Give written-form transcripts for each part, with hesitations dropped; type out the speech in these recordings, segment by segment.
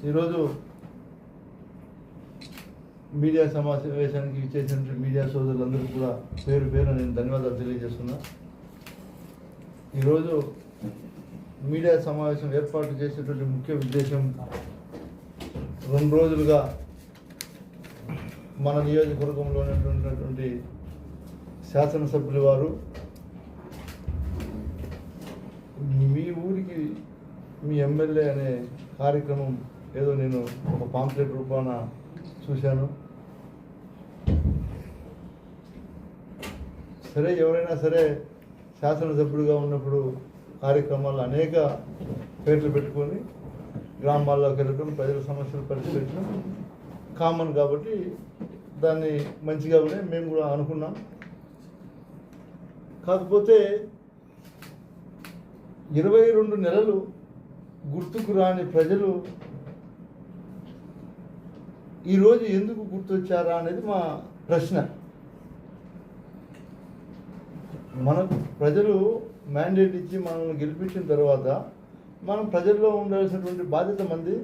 ఈరోజు మీడియా సమావేశానికి ఇచ్చేసినటువంటి మీడియా సోదరులందరికీ కూడా పేరు పేరు నేను ధన్యవాదాలు తెలియజేస్తున్నా. ఈరోజు మీడియా సమావేశం ఏర్పాటు చేసేటువంటి ముఖ్య ఉద్దేశం 2 రోజులుగా మన నియోజకవర్గంలో ఉన్నటువంటి శాసనసభ్యులు వారు మీ ఊరికి మీ ఎమ్మెల్యే అనే కార్యక్రమం ఏదో నేను ఒక పాంప్లెట్ రూపాన చూశాను. సరే, ఎవరైనా సరే శాసనసభ్యుడిగా ఉన్నప్పుడు కార్యక్రమాలు అనేక పేర్లు పెట్టుకొని గ్రామాల్లోకి వెళ్ళడం, ప్రజల సమస్యలు పరిష్కరించడం కామన్ కాబట్టి దాన్ని మంచిగా కూడా మేము కూడా అనుకున్నాం. కాకపోతే 22 నెలలు గుర్తుకు రాని ప్రజలు ఈరోజు ఎందుకు గుర్తొచ్చారా అనేది మా ప్రశ్న. మనకు ప్రజలు మ్యాండేట్ ఇచ్చి మనల్ని గెలిపించిన తర్వాత మనం ప్రజల్లో ఉండాల్సినటువంటి బాధ్యత మంది.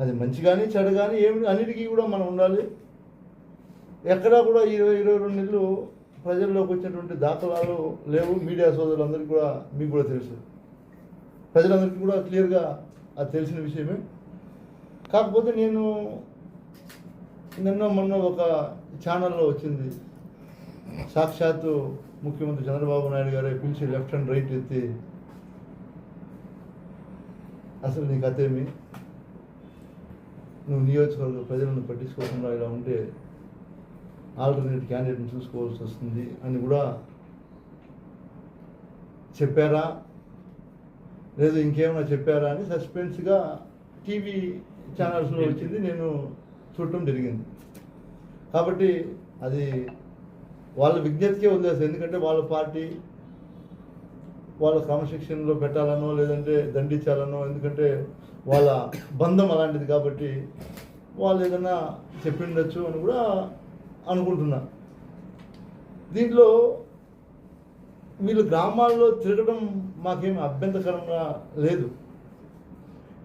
అది మంచి కానీ చెడు కానీ ఏమి అన్నిటికీ కూడా మనం ఉండాలి. ఎక్కడా కూడా 22 నెలలు ప్రజల్లోకి వచ్చినటువంటి దాఖలాలు లేవు. మీడియా సోదరులందరికీ కూడా మీకు కూడా తెలుసు, ప్రజలందరికీ కూడా క్లియర్గా అది తెలిసిన విషయమే. కాకపోతే నేను మొన్న ఒక ఛానల్లో వచ్చింది, సాక్షాత్తు ముఖ్యమంత్రి చంద్రబాబు నాయుడు గారే పిలిచి లెఫ్ట్ అండ్ రైట్ ఎత్తి అసలు నీ కథేమి, నువ్వు నియోజకవర్గ ప్రజలను పట్టించుకోకుండా ఇలా ఉంటే ఆల్టర్నేట్ క్యాండిడేట్ని చూసుకోవాల్సి వస్తుంది అని కూడా చెప్పారా, లేదు ఇంకేమైనా చెప్పారా అని సస్పెన్స్గా టీవీ ఛానల్స్లో వచ్చింది, నేను చూడటం జరిగింది. కాబట్టి అది వాళ్ళ విజ్ఞతకే వదిలేస్తారు. ఎందుకంటే వాళ్ళ పార్టీ వాళ్ళ క్రమశిక్షణలో పెట్టాలనో లేదంటే దండించాలనో, ఎందుకంటే వాళ్ళ బంధం అలాంటిది కాబట్టి వాళ్ళు ఏదైనా చెప్పిండొచ్చు అని కూడా అనుకుంటున్నా. దీంట్లో వీళ్ళు గ్రామాల్లో తిరగడం మాకేం అభ్యంతరకరంగా లేదు.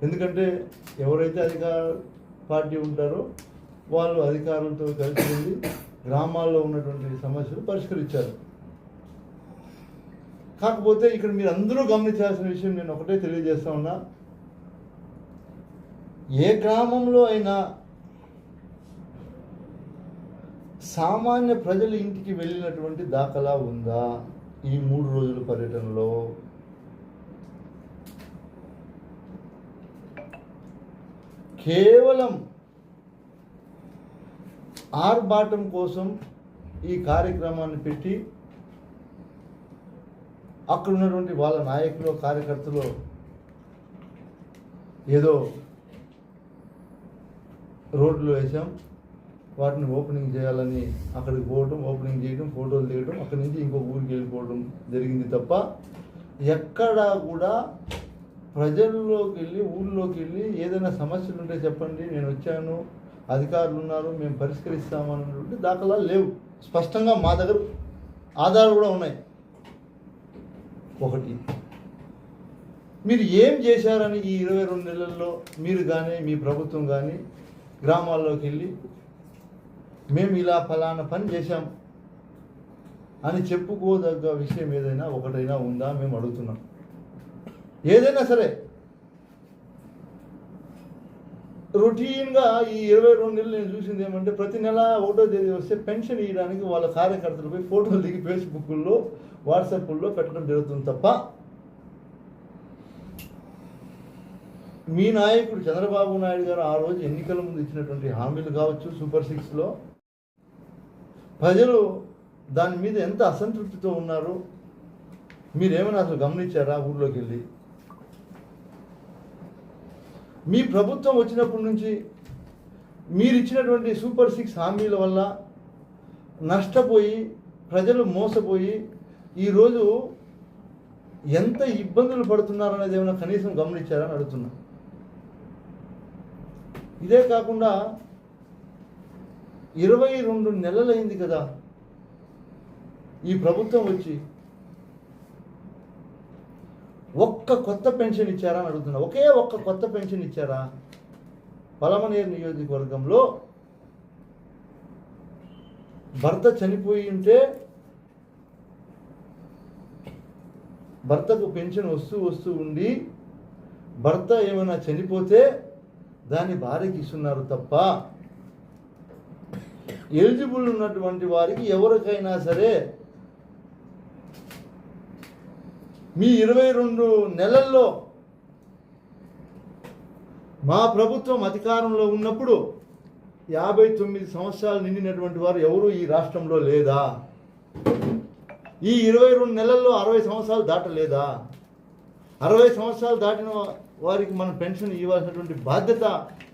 ఎందుకంటే ఎవరైతే అధికార పార్టీ ఉంటారో వాళ్ళు అధికారులతో కలిసి వెళ్ళి గ్రామాల్లో ఉన్నటువంటి సమస్యలు పరిష్కరించారు. కాకపోతే ఇక్కడ మీరు అందరూ గమనించాల్సిన విషయం నేను ఒకటే తెలియజేస్తా ఉన్నా, ఏ గ్రామంలో అయినా సామాన్య ప్రజల ఇంటికి వెళ్ళినటువంటి దాఖలా ఉందా ఈ 3 రోజుల పర్యటనలో? కేవలం ఆర్భాటం కోసం ఈ కార్యక్రమాన్ని పెట్టి అక్కడ ఉన్నటువంటి వాళ్ళ నాయకులు కార్యకర్తలు ఏదో రోడ్లు వేసాం, వాటిని ఓపెనింగ్ చేయాలని అక్కడికి పోవడం, ఓపెనింగ్ చేయడం, ఫోటోలు తీయడం, అక్కడి నుంచి ఇంకొక ఊరికి వెళ్ళిపోవడం జరిగింది తప్ప ఎక్కడా కూడా ప్రజల్లోకి వెళ్ళి ఊళ్ళోకి వెళ్ళి ఏదైనా సమస్యలు ఉంటే చెప్పండి, నేను వచ్చాను, అధికారులు ఉన్నారు, మేము పరిష్కరిస్తామన్నటువంటి దాఖలాలు లేవు. స్పష్టంగా మా దగ్గర ఆధారాలు కూడా ఉన్నాయి. ఒకటి, మీరు ఏం చేశారని ఈ 22 నెలల్లో మీరు కానీ మీ ప్రభుత్వం కానీ గ్రామాల్లోకి వెళ్ళి మేము ఇలా ఫలానా పని చేశాం అని చెప్పుకోదగ్గ విషయం ఏదైనా ఒకటైనా ఉందా మేము అడుగుతున్నాం. ఏదైనా సరే రొటీన్గా ఈ 22 నెలలు నేను చూసింది ఏమంటే, ప్రతి నెల 1వ తేదీ వస్తే పెన్షన్ ఇవ్వడానికి వాళ్ళ కార్యకర్తలపై ఫోటోలు దిగి ఫేస్బుక్లో వాట్సాప్లో పెట్టడం జరుగుతుంది తప్ప మీ నాయకుడు చంద్రబాబు నాయుడు గారు ఆ రోజు ఎన్నికల ముందు ఇచ్చినటువంటి హామీలు కావచ్చు, సూపర్ 6లో ప్రజలు దాని మీద ఎంత అసంతృప్తితో ఉన్నారు మీరేమైనా అసలు గమనించారా? ఊళ్ళోకి వెళ్ళి మీ ప్రభుత్వం వచ్చినప్పటి నుంచి మీరు ఇచ్చినటువంటి సూపర్ 6 హామీల వల్ల నష్టపోయి ప్రజలు మోసపోయి ఈరోజు ఎంత ఇబ్బందులు పడుతున్నారనేది ఏమైనా కనీసం గమనించారని అడుగుతున్నా. ఇదే కాకుండా 22 నెలలైంది కదా ఈ ప్రభుత్వం వచ్చి. ఒక్క కొత్త పెన్షన్ ఇచ్చారా అని అడుగుతున్నా. ఒకే ఒక్క కొత్త పెన్షన్ ఇచ్చారా? పలమనేరు నియోజకవర్గంలో భర్త చనిపోయి ఉంటే భర్తకు పెన్షన్ వస్తూ ఉండి భర్త ఏమైనా చనిపోతే దాన్ని భార్యకి ఇస్తున్నారు తప్ప ఎలిజిబుల్ ఉన్నటువంటి వారికి ఎవరికైనా సరే మీ 22 నెలల్లో మా ప్రభుత్వం అధికారంలో ఉన్నప్పుడు 59 సంవత్సరాలు నిండినటువంటి వారు ఎవరు ఈ రాష్ట్రంలో లేదా? ఈ 22 నెలల్లో 60 సంవత్సరాలు దాటలేదా? 60 సంవత్సరాలు దాటిన వారికి మనం పెన్షన్ ఇవ్వాల్సినటువంటి బాధ్యత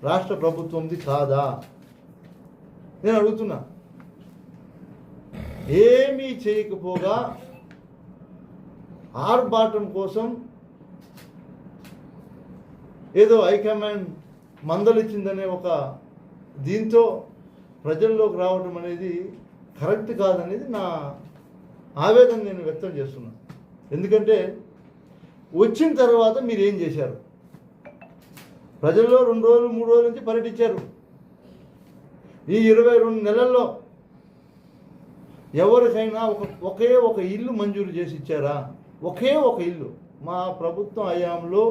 రాష్ట్ర ప్రభుత్వంది కాదా? నేను అడుగుతున్నా. ఏమీ చేయకపోగా ఆర్భాటం కోసం ఏదో హైకమాండ్ మందలిచ్చిందనే ఒక దీంతో ప్రజల్లోకి రావడం అనేది కరెక్ట్ కాదనేది నా ఆవేదన నేను వ్యక్తం చేస్తున్నా. ఎందుకంటే వచ్చిన తర్వాత మీరు ఏం చేశారు? ప్రజల్లో 2 రోజులు 3 రోజుల నుంచి పర్యటించారు. ఈ 22 నెలల్లో ఎవరికైనా ఒకే ఒక ఇల్లు మంజూరు చేసి ఇచ్చారా? ఒకే ఒక ఇల్లు. మా ప్రభుత్వం హయాంలో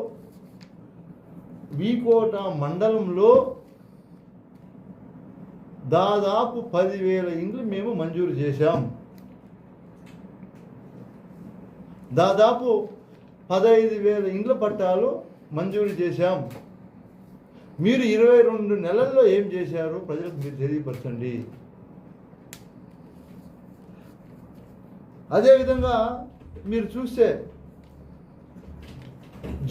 వీకోట మండలంలో దాదాపు 10,000 ఇండ్లు మేము మంజూరు చేశాం. దాదాపు 15,000 ఇండ్ల పట్టాలు మంజూరు చేశాం. మీరు 22 నెలల్లో ఏం చేశారు ప్రజలకు మీరు తెలియపరచండి. అదేవిధంగా మీరు చూస్తే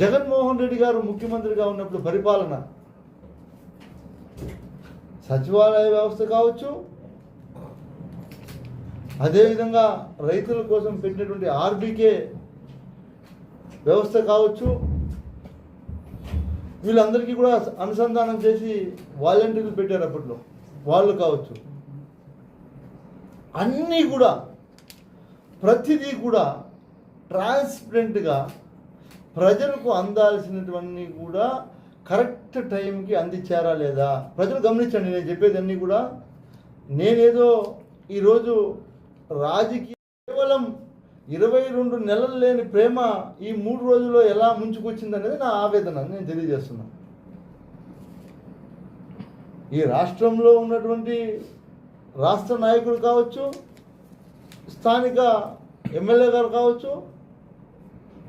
జగన్మోహన్ రెడ్డి గారు ముఖ్యమంత్రిగా ఉన్నప్పుడు పరిపాలన, సచివాలయ వ్యవస్థ కావచ్చు, అదేవిధంగా రైతుల కోసం పెట్టినటువంటి ఆర్బీకే వ్యవస్థ కావచ్చు, వీళ్ళందరికీ కూడా అనుసంధానం చేసి వాలంటీర్లు పెట్టారు అప్పట్లో, వాళ్ళు కావచ్చు, అన్నీ కూడా ప్రతిదీ కూడా ట్రాన్స్పరెంట్గా ప్రజలకు అందాల్సినటువన్నీ కూడా కరెక్ట్ టైంకి అందించారా లేదా? ప్రజలు గమనించండి. నేను చెప్పేది అన్నీ కూడా నేనేదో ఈరోజు రాజకీయ కేవలం 22 నెలలు లేని ప్రేమ ఈ 3 రోజుల్లో ఎలా ముంచుకొచ్చింది అనేది నా ఆవేదన నేను తెలియజేస్తున్నా. ఈ రాష్ట్రంలో ఉన్నటువంటి రాష్ట్ర నాయకులు కావచ్చు, స్థానిక ఎమ్మెల్యే గారు కావచ్చు,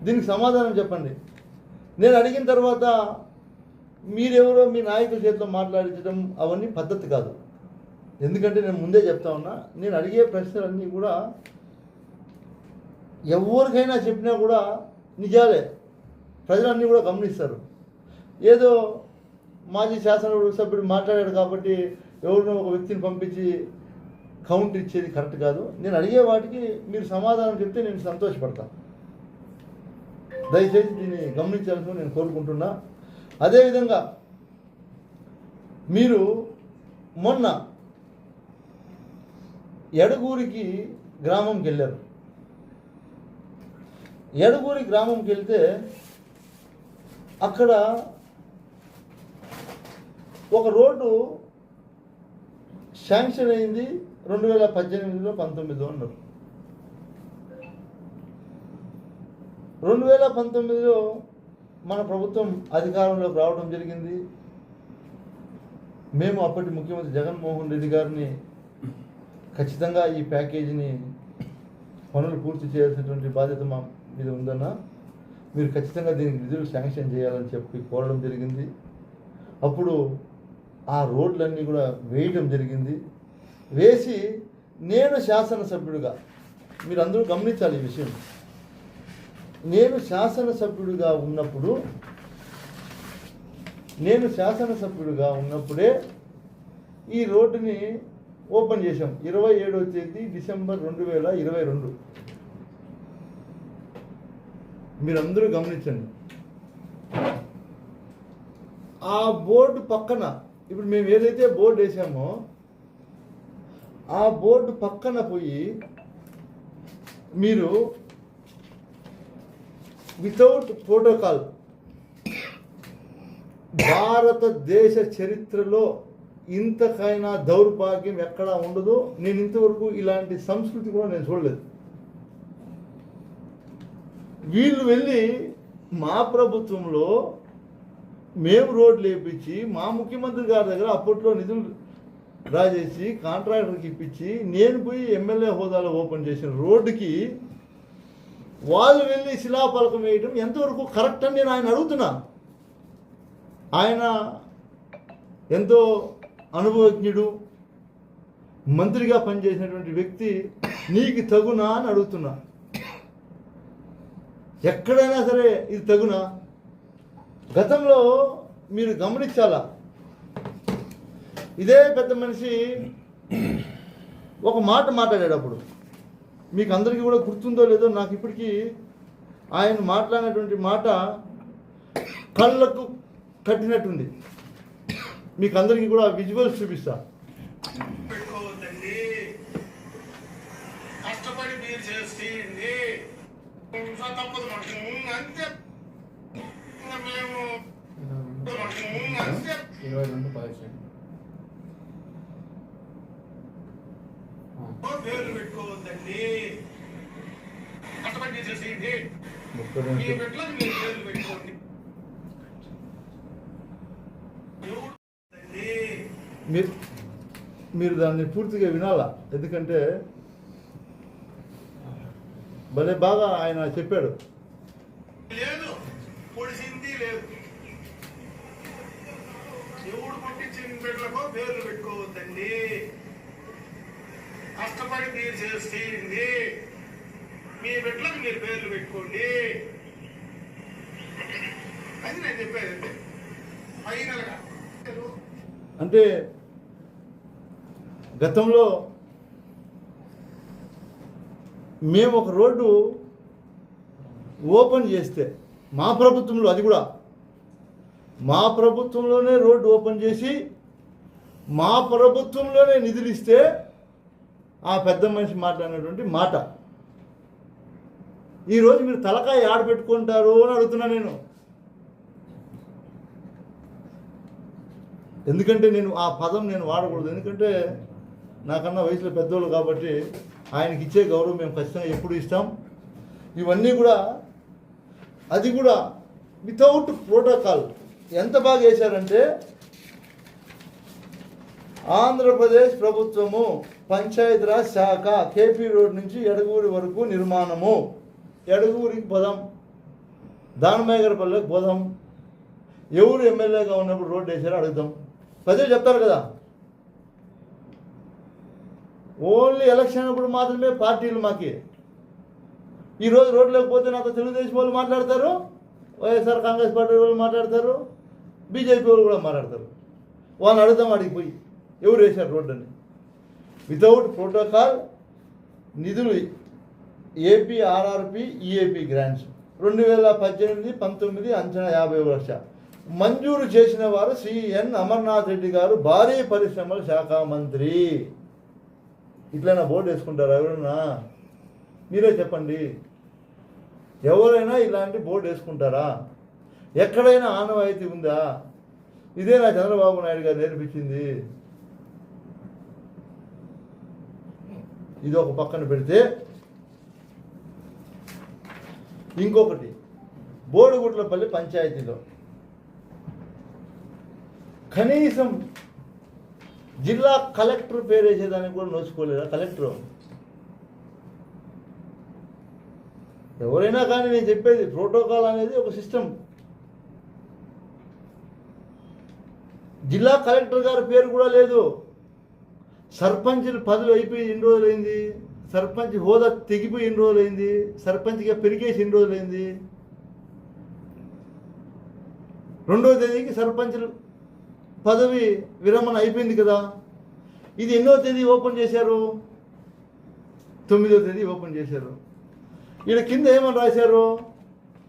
దీనికి సమాధానం చెప్పండి. నేను అడిగిన తర్వాత మీరెవరో మీ నాయకుల చేతిలో మాట్లాడించడం అవన్నీ పద్ధతి కాదు. ఎందుకంటే నేను ముందే చెప్తా ఉన్నా, నేను అడిగే ప్రశ్నలన్నీ కూడా ఎవరికైనా చెప్పినా కూడా నిజాలే, ప్రజలన్నీ కూడా గమనిస్తారు. ఏదో మాజీ శాసనసభ్యుడు మాట్లాడాడు కాబట్టి ఎవరినో ఒక వ్యక్తిని పంపించి కౌంట్ ఇచ్చేది కరెక్ట్ కాదు. నేను అడిగే వాటికి మీరు సమాధానం చెప్తే నేను సంతోషపడతాను. దయచేసి దీన్ని గమనించాలని నేను కోరుకుంటున్నా. అదేవిధంగా మీరు మొన్న ఎడగూరికి గ్రామంకి వెళ్ళారు. ఎడగూరి గ్రామంకి వెళ్తే అక్కడ ఒక రోడ్డు శాంక్షన్ అయింది 2018లో 19లో అన్నారు. 2019లో మన ప్రభుత్వం అధికారంలోకి రావడం జరిగింది. మేము అప్పటి ముఖ్యమంత్రి జగన్మోహన్ రెడ్డి గారిని ఖచ్చితంగా ఈ ప్యాకేజీని పనులు పూర్తి చేయాల్సినటువంటి బాధ్యత మా మీద ఉందన్న, మీరు ఖచ్చితంగా దీనికి నిధులు శాంక్షన్ చేయాలని చెప్పి కోరడం జరిగింది. అప్పుడు ఆ రోడ్లన్నీ కూడా వేయడం జరిగింది. వేసి నేను శాసనసభ్యుడిగా, మీరు అందరూ గమనించాలి ఈ విషయం, నేను శాసనసభ్యుడిగా ఉన్నప్పుడే ఈ రోడ్డుని ఓపెన్ చేశాం. 27వ తేదీ డిసెంబర్ 2022. మీరందరూ గమనించండి. ఆ బోర్డు పక్కన ఇప్పుడు మేము ఏదైతే బోర్డు వేసామో ఆ బోర్డు పక్కన పోయి మీరు వితౌట్ ప్రోటోకాల్ భారతదేశ చరిత్రలో ఇంతకైనా దౌర్భాగ్యం ఎక్కడా ఉండదు. నేను ఇంతవరకు ఇలాంటి సంస్కృతి కూడా నేను చూడలేదు. వీళ్ళు వెళ్ళి మా ప్రభుత్వంలో మేము రోడ్లు వేయించి మా ముఖ్యమంత్రి గారి దగ్గర అప్పట్లో నిధులు రాజేసి కాంట్రాక్టర్కి ఇప్పించి నేను పోయి ఎమ్మెల్యే హోదాలో ఓపెన్ చేసిన రోడ్డుకి వాళ్ళు వెళ్ళి శిలాఫలకం వేయడం ఎంతవరకు కరెక్ట్ అని నేను ఆయన అడుగుతున్నా. ఆయన ఎంతో అనుభవజ్ఞుడు, మంత్రిగా పనిచేసినటువంటి వ్యక్తి, నీకు తగునా అని అడుగుతున్నా. ఎక్కడైనా సరే ఇది తగునా? గతంలో మీరు గమనించాలా, ఇదే పెద్ద మనిషి ఒక మాట మాట్లాడేటప్పుడు మీకు అందరికీ కూడా గుర్తుందో లేదో నాకు ఇప్పటికీ ఆయన మాట్లాడినటువంటి మాట కళ్ళకు కట్టినట్టుంది. మీకు అందరికీ కూడా విజువల్స్ చూపిస్తా. కష్టపడి మీరు చేసింది తప్పదు అంతే. మేము 22 పేర్లు పెట్టుకోవద్దండి. కష్టపడి మీరు చేసింది మీ పెట్టలేదు, మీరు పేర్లు పెట్టుకోండి. మీరు దాన్ని పూర్తిగా వినాలా, ఎందుకంటే భలే బాగా ఆయన చెప్పాడు. లేదు, పొడిసింది లేదు. ఎవడు పుట్టించిన బిడ్డలకో పేర్లు పెట్టుకోవద్దండి. కష్టపడి మీరు చేసింది మీ బిడ్డలకు మీరు పేర్లు పెట్టుకోండి. అది నేను చెప్పేది. ఫైనల్గా అంటే గతంలో మేము ఒక రోడ్డు ఓపెన్ చేస్తే మా ప్రభుత్వంలో, అది కూడా మా ప్రభుత్వంలోనే రోడ్డు ఓపెన్ చేసి మా ప్రభుత్వంలోనే నిధులు ఇస్తే ఆ పెద్ద మనిషి మాట్లాడినటువంటి మాట ఈరోజు మీరు తలకాయ ఆడ పెట్టుకుంటారు అని అడుగుతున్నా నేను. ఎందుకంటే నేను ఆ పదం నేను వాడకూడదు, ఎందుకంటే నాకన్నా వయసులో పెద్దోళ్ళు కాబట్టి ఆయనకి ఇచ్చే గౌరవం మేము ఖచ్చితంగా ఎప్పుడు ఇస్తాం. ఇవన్నీ కూడా అది కూడా వితౌట్ ప్రోటోకాల్ ఎంత బాగా చేశారంటే, ఆంధ్రప్రదేశ్ ప్రభుత్వము పంచాయతీరాజ్ శాఖ కేపీ రోడ్ నుంచి ఎడగూరి వరకు నిర్మాణము, ఎడగూరికి పోదాం, దానమేగరపల్లికి పోదాం, ఎవరు ఎమ్మెల్యేగా ఉన్నప్పుడు రోడ్డు వేసారో అడుగుదాం. ప్రజలు చెప్తారు కదా, ఓన్లీ ఎలక్షన్ అప్పుడు మాత్రమే పార్టీలు మాకి. ఈరోజు రోడ్డు లేకపోతే నాతో తెలుగుదేశం వాళ్ళు మాట్లాడతారు, వైఎస్ఆర్ కాంగ్రెస్ పార్టీ వాళ్ళు మాట్లాడతారు, బీజేపీ వాళ్ళు కూడా మాట్లాడతారు. వాళ్ళని అడుగుదాం అడిగిపోయి ఎవరు వేశారు రోడ్డు అని. వితౌట్ ప్రోటోకాల్ నిధులు ఏపీ ఆర్ఆర్పి ఈఏపీ గ్రాంట్స్ 2018-19 అంచనా 50 లక్షలు మంజూరు చేసిన వారు సిఎన్ అమర్నాథ్ రెడ్డి గారు, భారీ పరిశ్రమల శాఖ మంత్రి. ఇట్లైనా బోర్డు వేసుకుంటారా ఎవరైనా? మీరే చెప్పండి, ఎవరైనా ఇలాంటి బోర్డు వేసుకుంటారా? ఎక్కడైనా ఆనవాయితీ ఉందా? ఇదే నా చంద్రబాబు నాయుడు గారు నేర్పించింది. ఇది ఒక పక్కన పెడితే, ఇంకొకటి బోడుగుట్లపల్లి పంచాయతీలో కనీసం జిల్లా కలెక్టర్ పేరు వేసేదానికి కూడా నోచుకోలేదా కలెక్టర్? ఎవరైనా కానీ నేను చెప్పేది, ప్రోటోకాల్ అనేది ఒక సిస్టమ్. జిల్లా కలెక్టర్ గారి పేరు కూడా లేదు. సర్పంచ్లు పదవి అయిపోయి ఎన్ని రోజులైంది? సర్పంచ్ హోదా తెగిపోయి ఎన్ని రోజులైంది? సర్పంచ్గా పెరిగేసి ఎన్ని రోజులైంది? 2వ తేదీకి సర్పంచ్లు పదవి విరమణ అయిపోయింది కదా. ఇది ఎన్నో తేదీ ఓపెన్ చేశారు? 9వ తేదీ ఓపెన్ చేశారు. ఈడ కింద ఏమని రాశారు?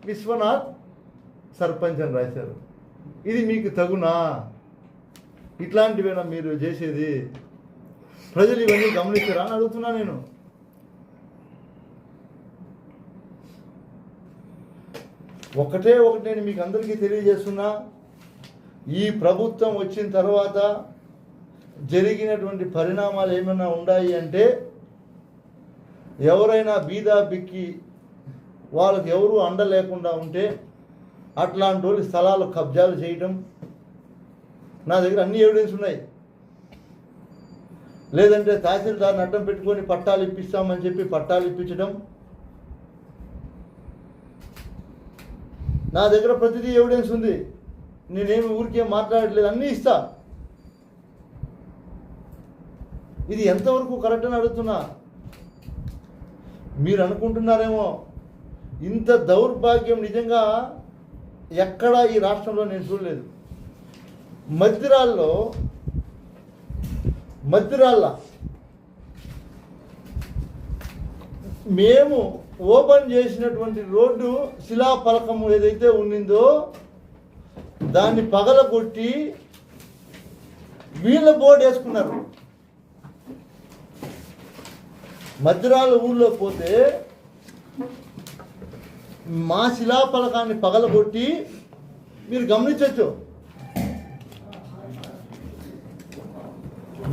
విశ్వనాథ్ సర్పంచ్ అని రాశారు. ఇది మీకు తగునా? ఇట్లాంటివేనా మీరు చేసేది? ప్రజలు ఇవన్నీ గమనించరా అని అడుగుతున్నా నేను. ఒకటి నేను మీకు అందరికీ తెలియజేస్తున్నా, ఈ ప్రభుత్వం వచ్చిన తర్వాత జరిగినటువంటి పరిణామాలు ఏమైనా ఉన్నాయి అంటే, ఎవరైనా బీదా బిక్కి వాళ్ళకి ఎవరు అండ లేకుండా ఉంటే అట్లాంటి వాళ్ళు స్థలాలు కబ్జాలు చేయటం, నా దగ్గర అన్ని ఎవిడెన్స్ ఉన్నాయి. లేదంటే తహసీల్దార్ని అడ్డం పెట్టుకొని పట్టాలు ఇప్పిస్తామని చెప్పి పట్టాలు ఇప్పించడం, నా దగ్గర ప్రతిదీ ఎవిడెన్స్ ఉంది. నేనేమి ఊరికే మాట్లాడట్లేదు, అన్నీ ఇస్తా. ఇది ఎంతవరకు కరెక్ట్ అని అడుగుతున్నా. మీరు అనుకుంటున్నారేమో ఇంత దౌర్భాగ్యం నిజంగా ఎక్కడా ఈ రాష్ట్రంలో నేను చూడలేదు. మద్దిరాళ్ళ మేము ఓపెన్ చేసినటువంటి రోడ్డు శిలాఫలకం ఏదైతే ఉండిందో దాన్ని పగలగొట్టి వీళ్ళ బోర్డు వేసుకున్నారు. మద్దిరాళ్ళ ఊళ్ళో పోతే మా శిలాఫలకాన్ని పగలగొట్టి మీరు గమనించవచ్చు.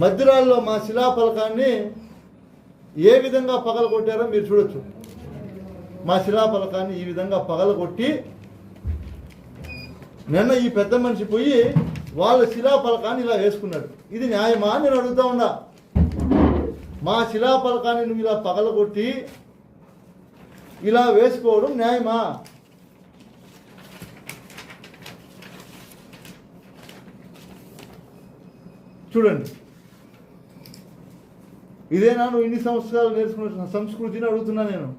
మద్దిరాల్లో మా శిలాఫలకాన్ని ఏ విధంగా పగలగొట్టారో మీరు చూడొచ్చు. మా శిలాఫలకాన్ని ఈ విధంగా పగలగొట్టి నిన్న ఈ పెద్ద మనిషి పోయి వాళ్ళ శిలాఫలకాన్ని ఇలా వేసుకున్నాడు. ఇది న్యాయమా అని నేను అడుగుతా ఉన్నా. మా శిలాఫలకాన్ని నువ్వు ఇలా పగలగొట్టి ఇలా వేసుకోవడం న్యాయమా? చూడండి, ఇదేనా నువ్వు ఇన్ని సంవత్సరాలు నేర్చుకున్న సంస్కృతిని అడుగుతున్నా నేను.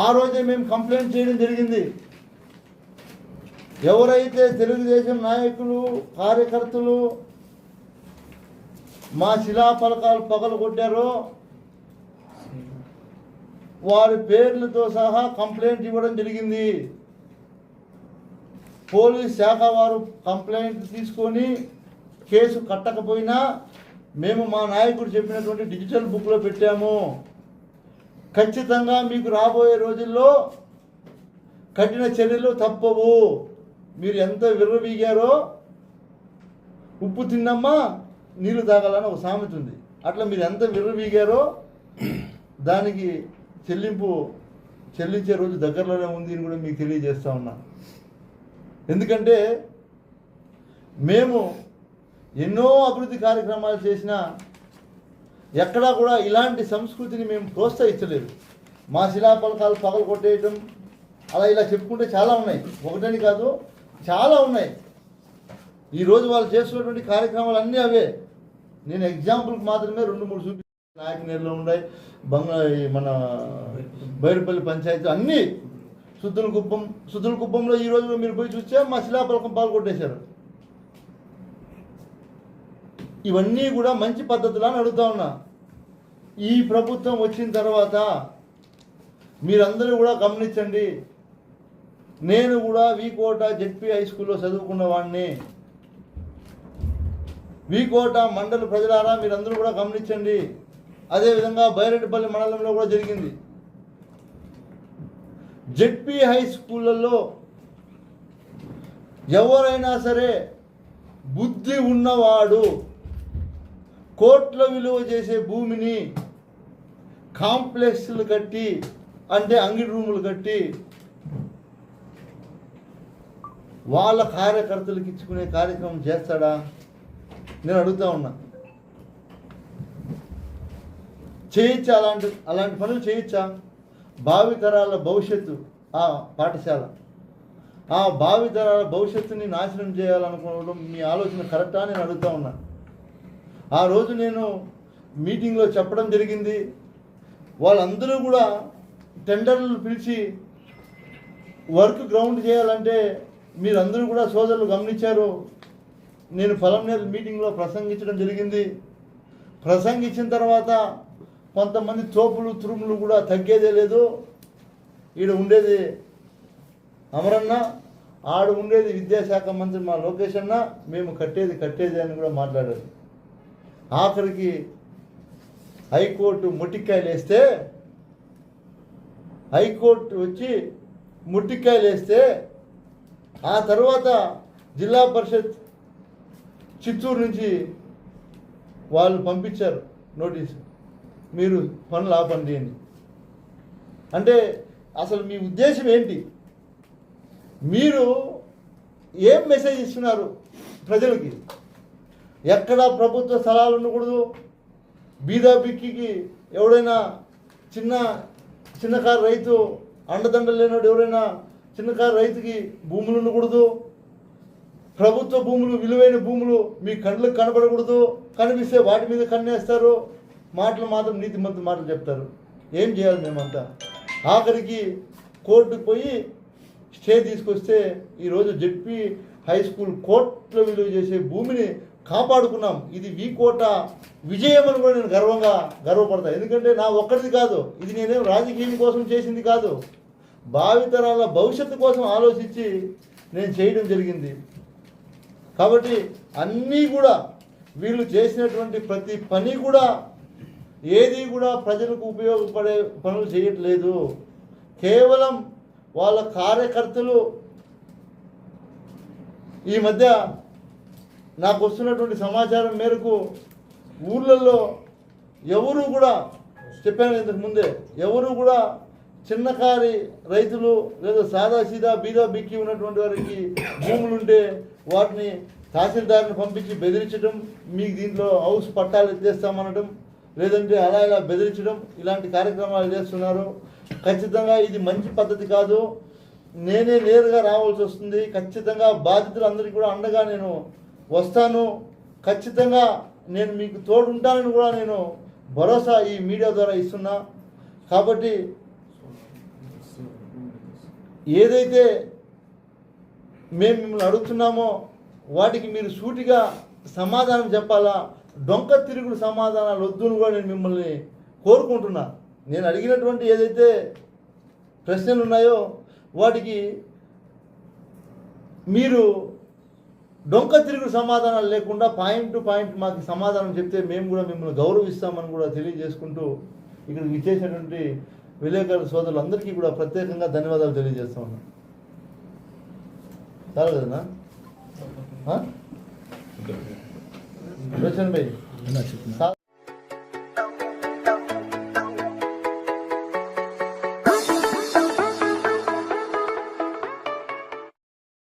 ఆ రోజే మేము కంప్లైంట్ చేయడం జరిగింది. ఎవరైతే తెలుగుదేశం నాయకులు కార్యకర్తలు మా శిలాఫలకాలు పగలగొట్టారో వారి పేర్లతో సహా కంప్లైంట్ ఇవ్వడం జరిగింది. పోలీస్ శాఖ వారు కంప్లైంట్ తీసుకొని కేసు కట్టకపోయినా మేము మా నాయకుడు చెప్పినటువంటి డిజిటల్ బుక్లో పెట్టాము. ఖచ్చితంగా మీకు రాబోయే రోజుల్లో కఠిన చర్యలు తప్పవు. మీరు ఎంత విర్రవీగారో ఉప్పు తిన్నమ్మా నీళ్లు తాగాలని ఒక సామెత ఉంది. అట్లా మీరు ఎంత విర్రవీగారో దానికి చెల్లించే రోజు దగ్గరలోనే ఉంది అని కూడా మీకు తెలియజేస్తా ఉన్నా. ఎందుకంటే మేము ఎన్నో అభివృద్ధి కార్యక్రమాలు చేసినా ఎక్కడా కూడా ఇలాంటి సంస్కృతిని మేము ప్రోత్సహించలేదు. మా శిలాఫలకాలు పగలు కొట్టేయటం అలా ఇలా చెప్పుకుంటే చాలా ఉన్నాయి, ఒకటని కాదు చాలా ఉన్నాయి. ఈరోజు వాళ్ళు చేస్తున్నటువంటి కార్యక్రమాలు అన్నీ అవే. నేను ఎగ్జాంపుల్కి మాత్రమే 2-3 చూపించాను. నాయకనేరులో ఉన్నాయి, మన బైరుపల్లి పంచాయతీ అన్నీ, సుద్దుల కుప్పంలో ఈరోజు మీరు పోయి చూస్తే మా శిలాఫలకం పాల్గొట్టేశారు. ఇవన్నీ కూడా మంచి పద్ధతులు అని అడుగుతా ఉన్నా. ఈ ప్రభుత్వం వచ్చిన తర్వాత మీరందరూ కూడా గమనించండి. నేను కూడా వీకోట జెడ్పీ హై స్కూల్లో చదువుకున్న వాడిని. వీకోట మండల ప్రజలారా మీరందరూ కూడా గమనించండి. అదేవిధంగా బైరెడ్డిపల్లి మండలంలో కూడా జరిగింది. జెడ్పీ హై స్కూళ్ళల్లో ఎవరైనా సరే బుద్ధి ఉన్నవాడు కోట్ల విలువ చేసే భూమిని కాంప్లెక్స్లు కట్టి, అంటే అంగిడి రూములు కట్టి వాళ్ళ కార్యకర్తలకు ఇచ్చుకునే కార్యక్రమం చేస్తాడా? నేను అడుగుతా ఉన్నా. చేయొచ్చా? అలాంటి పనులు చేయొచ్చా? భావితరాల భవిష్యత్తు ఆ పాఠశాల, ఆ భావితరాల భవిష్యత్తుని నాశనం చేయాలనుకోవడం మీ ఆలోచన కరెక్టా? నేను అడుగుతా ఉన్నా. ఆ రోజు నేను మీటింగ్లో చెప్పడం జరిగింది. వాళ్ళందరూ కూడా టెండర్లు పిలిచి వర్క్ గ్రౌండ్ చేయాలంటే మీరందరూ కూడా సోదరులు గమనించారు. నేను పొలంనేరు మీటింగ్లో ప్రసంగించడం జరిగింది. ప్రసంగించిన తర్వాత కొంతమంది తోపులు తురుములు కూడా తగ్గేదే లేదు. ఈడ ఉండేది అమరన్న, ఆడ ఉండేది విద్యాశాఖ మంత్రి మా లోకేష్ అన్న, మేము కట్టేది అని కూడా మాట్లాడారు. ఆఖరికి హైకోర్టు ముట్టికాయలు వేస్తే, హైకోర్టు వచ్చి ముట్టికాయలు వేస్తే ఆ తర్వాత జిల్లా పరిషత్ చిత్తూరు నుంచి వాళ్ళు పంపించారు నోటీసు, మీరు పనులు ఆపండి అని. అంటే అసలు మీ ఉద్దేశం ఏంటి? మీరు ఏం మెసేజ్ ఇస్తున్నారు ప్రజలకి? ఎక్కడా ప్రభుత్వ స్థలాలు ఉండకూడదు, బీదా బిక్కికి ఎవడైనా చిన్నకారు రైతు అండదండలు లేనివాడు ఎవరైనా చిన్నకారు రైతుకి భూములు ఉండకూడదు, ప్రభుత్వ భూములు విలువైన భూములు మీ కళ్ళకు కనబడకూడదు, కనిపిస్తే వాటి మీద కన్నేస్తారు, మాటలు మాత్రం నీతిమంత మాటలు చెప్తారు. ఏం చేయాలి మేమంతా? ఆఖరికి కోర్టుకు పోయి స్టే తీసుకొస్తే ఈరోజు జెడ్పీ హై స్కూల్ కోట్ల విలువ చేసే భూమిని కాపాడుకున్నాం. ఇది కోట విజయం అని కూడా నేను గర్వపడతాను. ఎందుకంటే నా ఒక్కడిది కాదు, ఇది నేనేం రాజకీయం కోసం చేసింది కాదు, భావితరాల భవిష్యత్తు కోసం ఆలోచించి నేను చేయడం జరిగింది. కాబట్టి అన్నీ కూడా వీళ్ళు చేసినటువంటి ప్రతి పని కూడా ఏది కూడా ప్రజలకు ఉపయోగపడే పనులు చేయట్లేదు. కేవలం వాళ్ళ కార్యకర్తలు ఈ మధ్య నాకు వస్తున్నటువంటి సమాచారం మేరకు ఊళ్ళల్లో ఎవరు కూడా, చెప్పాను ఇంతకు ముందే, ఎవరు కూడా చిన్నకారి రైతులు లేదా సాదాసీదా బీదా బిక్కి ఉన్నటువంటి వారికి భూములుంటే వాటిని తహసీల్దార్ని పంపించి బెదిరించడం, మీకు దీంట్లో హౌస్ పట్టాలు ఎత్తేస్తామనడం, లేదంటే అలా ఇలా బెదిరించడం, ఇలాంటి కార్యక్రమాలు చేస్తున్నారు. ఖచ్చితంగా ఇది మంచి పద్ధతి కాదు. నేనే నేరుగా రావాల్సి వస్తుంది. ఖచ్చితంగా బాధితులందరికీ కూడా అండగా నేను వస్తాను. ఖచ్చితంగా నేను మీకు తోడుంటానని కూడా నేను భరోసా ఈ మీడియా ద్వారా ఇస్తున్నా. కాబట్టి ఏదైతే మేము మిమ్మల్ని అడుగుతున్నామో వాటికి మీరు సూటిగా సమాధానం చెప్పాలా. డొంక తిరుగుడు సమాధానాలు వద్దును కూడా నేను మిమ్మల్ని కోరుకుంటున్నా. నేను అడిగినటువంటి ఏదైతే ప్రశ్నలు ఉన్నాయో వాటికి మీరు డొంక తిరుగుడు సమాధానాలు లేకుండా పాయింట్ టు పాయింట్ మాకు సమాధానం చెప్తే మేము కూడా మిమ్మల్ని గౌరవిస్తామని కూడా తెలియజేసుకుంటూ ఇక్కడికి విచ్చేసినటువంటి విలేకరుల సోదరులందరికీ కూడా ప్రత్యేకంగా ధన్యవాదాలు తెలియజేస్తా ఉన్నాం. చాలు కదనా రోషన్ భాయ్?